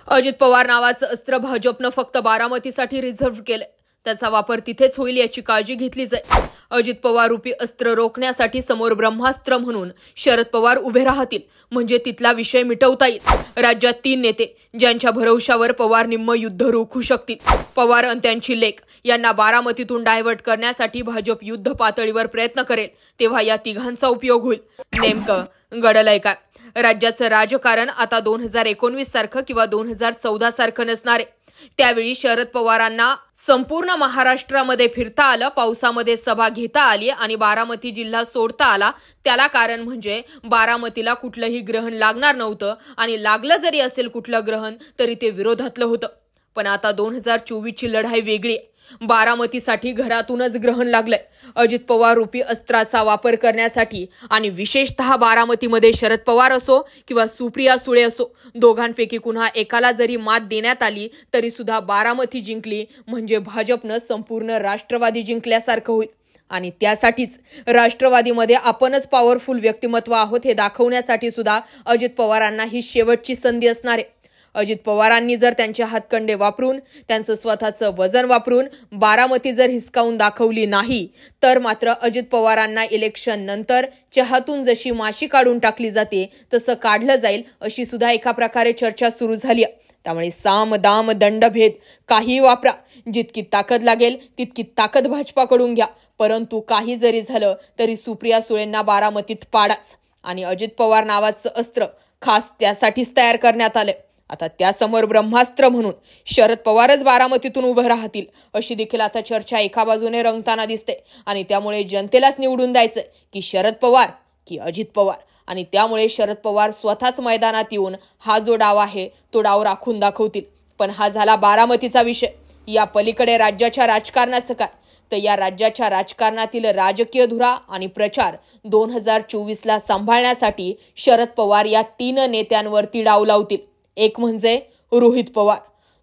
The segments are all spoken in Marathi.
अजित पवार नावाचं अस्त्र भाजपनं फक्त बारामतीसाठी रिझर्व्ह केलंय. त्याचा वापर तिथेच होईल याची काळजी घेतली जाईल. अजित पवार रूपी अस्त्र रोखण्यासाठी समोर ब्रह्मास्त्र म्हणून शरद पवार उभे राहतील, म्हणजे तिथला विषय मिटवता येईल. राज्यात 3 नेते ज्यांच्या भरवशावर पवार निम्म युद्ध रोखू शकतील. पवार आणि त्यांची लेक यांना बारामतीतून डायव्हर्ट करण्यासाठी भाजप युद्ध पातळीवर प्रयत्न करेल, तेव्हा या तिघांचा उपयोग होईल. नेमकं घडलंय काय? राज्याचं राजकारण आता 2019 सारखं किंवा 2014 सारखं नसणार आहे. त्यावेळी शरद पवारांना संपूर्ण महाराष्ट्रामध्ये फिरता आलं, पावसामध्ये सभा घेता आली आणि बारामती जिल्हा सोडता आला. त्याला कारण म्हणजे बारामतीला कुठलंही ग्रहण लागणार नव्हतं आणि लागलं जरी असेल कुठलं ग्रहण तरी ते विरोधातलं होतं. पण आता 2024 ची लढाई वेगळी आहे. बारामतीसाठी घरातूनच ग्रहण लागलंय. अजित पवार रूपी अस्त्राचा वापर करण्यासाठी आणि विशेषतः बारामतीमध्ये शरद पवार असो किंवा सुप्रिया सुळे असो, दोघांपैकी कुणा एकाला जरी मात देण्यात आली तरी सुद्धा बारामती जिंकली म्हणजे भाजपनं संपूर्ण राष्ट्रवादी जिंकल्यासारखं होईल. आणि त्यासाठीच राष्ट्रवादीमध्ये आपणच पॉवरफुल व्यक्तिमत्व आहोत हे दाखवण्यासाठी सुद्धा अजित पवारांना ही शेवटची संधी असणार आहे. अजित पवारांनी जर त्यांचे हातकंडे वापरून, त्यांचं स्वतःचं वजन वापरून बारामती जर हिसकावून दाखवली नाही तर मात्र अजित पवारांना इलेक्शन नंतर चहातून जशी माशी काढून टाकली जाते तसं काढलं जाईल, अशी सुद्धा एका प्रकारे चर्चा सुरू झाली आहे. त्यामुळे साम दाम दंडभेद काही वापरा, जितकी ताकद लागेल तितकी ताकद भाजपाकडून घ्या, परंतु काही जरी झालं तरी सुप्रिया सुळेंना बारामतीत पाडाच. आणि अजित पवार नावाचं अस्त्र खास त्यासाठीच तयार करण्यात आलंय. आता त्यासमोर ब्रह्मास्त्र म्हणून शरद पवारच बारामतीतून उभं राहतील, अशी देखील आता चर्चा एका बाजूने रंगताना दिसते. आणि त्यामुळे जनतेलाच निवडून द्यायचंय की शरद पवार की अजित पवार. आणि त्यामुळे शरद पवार स्वतःच मैदानात येऊन हा जो डाव आहे तो डाव राखून दाखवतील. पण हा झाला बारामतीचा विषय. या पलीकडे राज्याच्या राजकारणाचं काय? तर या राज्याच्या राजकारणातील राजकीय धुरा आणि प्रचार 2024ला सांभाळण्यासाठी शरद पवार या 3 नेत्यांवरती डाव लावतील. 1 म्हणजे रोहित पवार,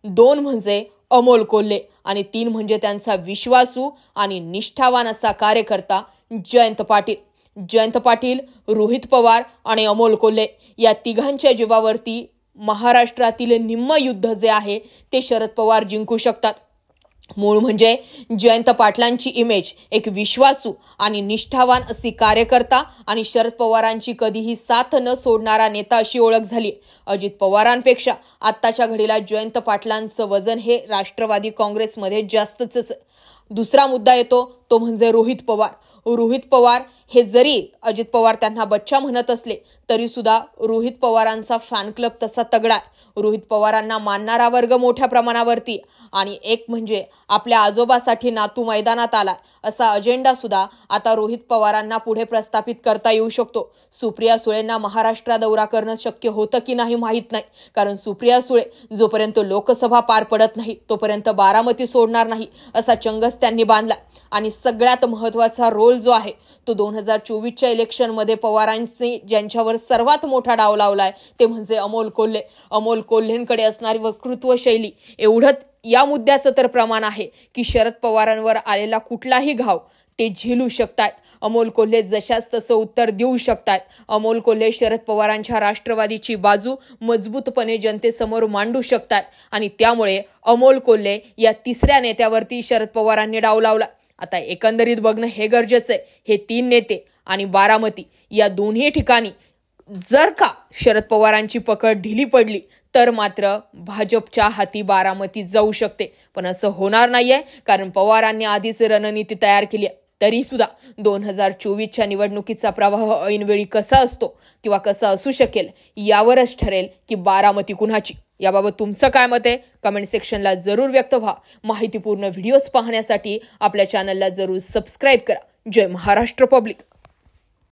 2 म्हणजे अमोल कोल्हे आणि 3 म्हणजे त्यांचा विश्वासू आणि निष्ठावान असा कार्यकर्ता जयंत पाटील. जयंत पाटील, रोहित पवार आणि अमोल कोल्हे या तिघांच्या जीवावरती महाराष्ट्रातील निम्म युद्ध जे आहे ते शरद पवार जिंकू शकतात. मूळ म्हणजे जयंत पाटलांची इमेज एक विश्वासू आणि निष्ठावान अशी कार्यकर्ता आणि शरद पवारांची कधीही साथ न सोडणारा नेता अशी ओळख झाली. अजित पवारांपेक्षा आत्ताच्या घडीला जयंत पाटलांचं वजन हे राष्ट्रवादी काँग्रेसमध्ये जास्तच. दुसरा मुद्दा येतो तो म्हणजे रोहित पवार. रोहित पवार हे जरी अजित पवार त्यांना बच्चा म्हणत असले तरी सुद्धा रोहित पवारांचा फॅन क्लब तसा तगडा आहे. रोहित पवारांना मानणारा वर्ग मोठ्या प्रमाणावरती आणि एक म्हणजे आपल्या आजोबासाठी नातू मैदानात आला असा अजेंडा सुद्धा आता रोहित पवारांना पुढे प्रस्थापित करता येऊ शकतो. सुप्रिया सुळेंना महाराष्ट्र दौरा करणं शक्य होतं की नाही माहीत नाही, कारण सुप्रिया सुळे जोपर्यंत लोकसभा पार पडत नाही तोपर्यंत बारामती सोडणार नाही असा चंगस त्यांनी बांधला. आणि सगळ्यात महत्वाचा रोल जो आहे तो 2024च्या इलेक्शनमध्ये पवारांनी ज्यांच्यावर सर्वात मोठा डाव लावलाय ते म्हणजे अमोल कोल्हे. अमोल कोल्हेंकडे असणारी वक्तृत्व शैली, एवढंच या मुद्द्याचं तर प्रमाण आहे की शरद पवारांवर आलेला कुठलाही घाव ते झेलू शकतात. अमोल कोल्हे जशाच तसं उत्तर देऊ शकतात. अमोल कोल्हे शरद पवारांच्या राष्ट्रवादीची बाजू मजबूतपणे जनतेसमोर मांडू शकतात. आणि त्यामुळे अमोल कोल्हे या 3ऱ्या नेत्यावरती शरद पवारांनी डाव लावला. आता एकंदरीत बघणं हे गरजेचं आहे. हे 3 नेते आणि बारामती या दोन्ही ठिकाणी जर का शरद पवारांची पकड ढिली पडली तर मात्र भाजपच्या हाती बारामती जाऊ शकते. पण असं होणार नाहीये, कारण पवारांनी आधीच रणनीती तयार केली आहे. तरी सुद्धा 2024च्या निवडणुकीचा प्रवाह ऐनवेळी कसा असतो किंवा कसा असू शकेल यावरच ठरेल की बारामती कुणाची. याबाबत तुमचं काय मत आहे? कमेंट सेक्शनला जरूर व्यक्त व्हा. माहितीपूर्ण व्हिडिओज पाहण्यासाठी आपल्या चॅनलला जरूर सबस्क्राईब करा. जय महाराष्ट्र पब्लिक.